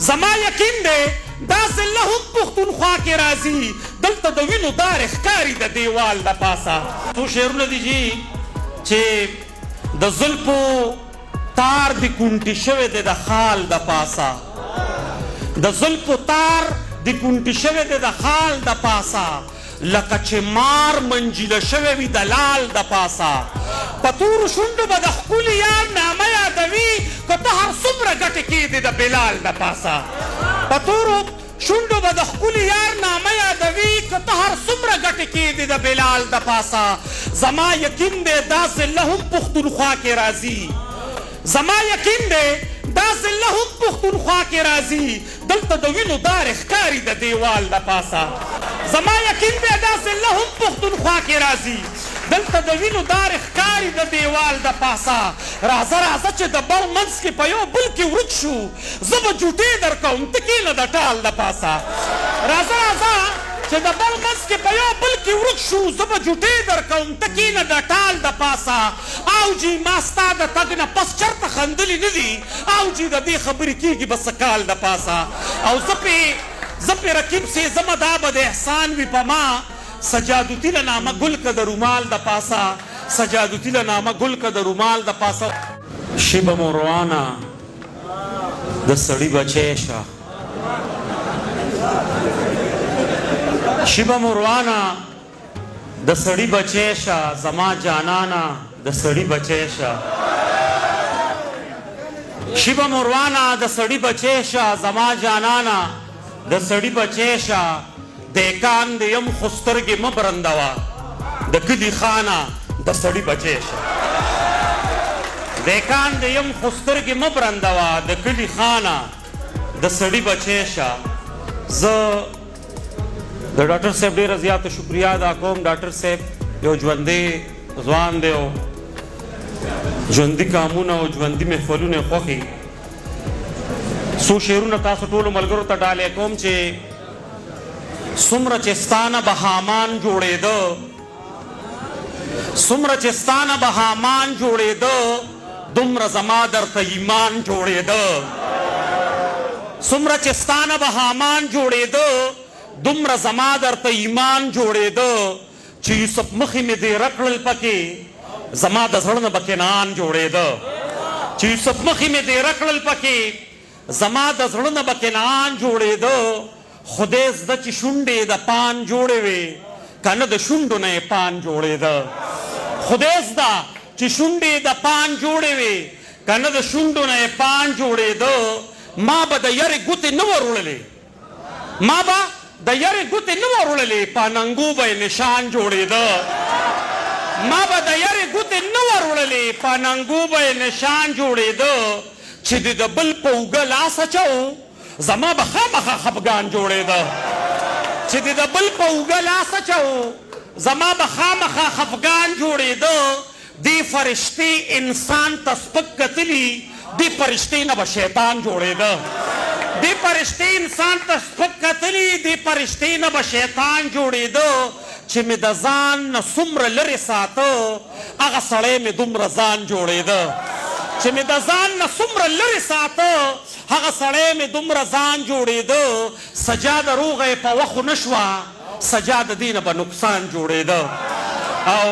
زما یقین دی دا ځله هم پښتونخوا کې راځي دلته د وینو دار ښکاري د دیوال د پاسه څو شعرونه دي جي چې د زلفو تار د کونټي شوی دی د خال د پاسه د زلفو تار د کونټي شوی دی د خال د پاسه لکه چې مار منجیله شوی وي د لال د پاسه په تورو شونډو به د ښکلي یار نامه یادوي که ته هر څومره ګټې کېدې د بلال د پاسه په تورو شونډو به د ښکلي یار نامه یادوي که ته هر څومره ګټې کېدې د بلال د پاسه زما یقین دی دا ځله هم پښتونخوا کې راځي زما یقین دی دا ځله هم پښتونخوا کې راځي دلته د وینو دار ښکاري د دیوال د پاسه زما یقین دی دا ځله هم پښتونخوا کې راځي دلته د وینو دار ښکاري د دیوال د پاسه راځه راځه چې د بل منځ کې په یو بل کې ورک شو زه به جوټې درکوم ته کښېنه د ټال د پاسه راځه راځه چې د بل منځ کې په یو بل کې ورک شو زه به جوټې درکوم ته کښېنه د ټال د پاسه او جي ما ستا د تګ نه پس چېرته خندلي نه دي او جي د دې خبرې کېږي به څه کال د پاسه او زه پې رقیب سېزم دا به د احسان وي په ما سجادوتی له نامه ګل که د رومال د پاسه سجادوتی له نامه ګل که د رومال د پاسه شیبه مو روانه د سړي بچی شه شیبه مو روانه د سړي بچی شه زما جانانه د سړي بچی شه شیبه مو روانه د سړي بچی شه زما جانانه د سړي بچی شه دیکان د یم خو سترګې مه برندوه د کلي خانه د سړي بچی شه دیکان د یم خو سترګې مه برندوه د کلي خانه د سړي بچی شه زه د ډاکټر صاحب ډېره زیاته شکریه ادا کوم ډاکټر صاحب یو ژوندی ځوان دی او ژوندي کامونه او ژوندي محفلونه یې خوښي څو شعرونه تاسو ټولو ملګرو ته ډالۍ کوم چې څومره چې ستا نه به حامان جوړېده څومره چې ستا نه به حامان جوړېده دومره زما درته ایمان جوړېده څومره چې ستا نه به حامان جوړېده دومره زما درته ایمان جوړېده چې یوسف مخې مې دیره کړل پکې زما د زړه نه به کنعان جوړېده چې یوسف مخې مې دیره کړل پکې زما د زړه نه به کنعان جوړېده خدای زده چې شونډې د پان جوړې وې که نه د شونډو نه یې پان جوړېده خدای زده چې شونډې د پان جوړې وې که نه د شونډو نه یې پان جوړېده ما به د یرې ګوتې نه ور وړلې ما به د یرې ګوتې نه ور وړلې په ننګو به یې نشان جوړېده ما به د یرې ګوتې نه ور وړلې په ننګو به یې نشان جوړېده چې د بل په اوږه لاس اچوو زما به خامخا خفګان جوړېده چې د بل په اوږه لاس اچوو زما به خامخا خفګان جوړېده دې فرشتې انسان ته سپک کتلي دې فرشتې نه به شیطان جوړېده دې فرشتې انسان ته سپک کتلي دې فرشتې نه به شیطان جوړېده چې مې د ځان نه څومره لرې ساته هغه سړی مې دومره ځان جوړېده چې مې د ځان نه څومره لرې ساته هغه سړی مې دومره ځان جوړېده سجاده روغه یې په وخو نه شوه سجاده دې نه به نقصان جوړېده او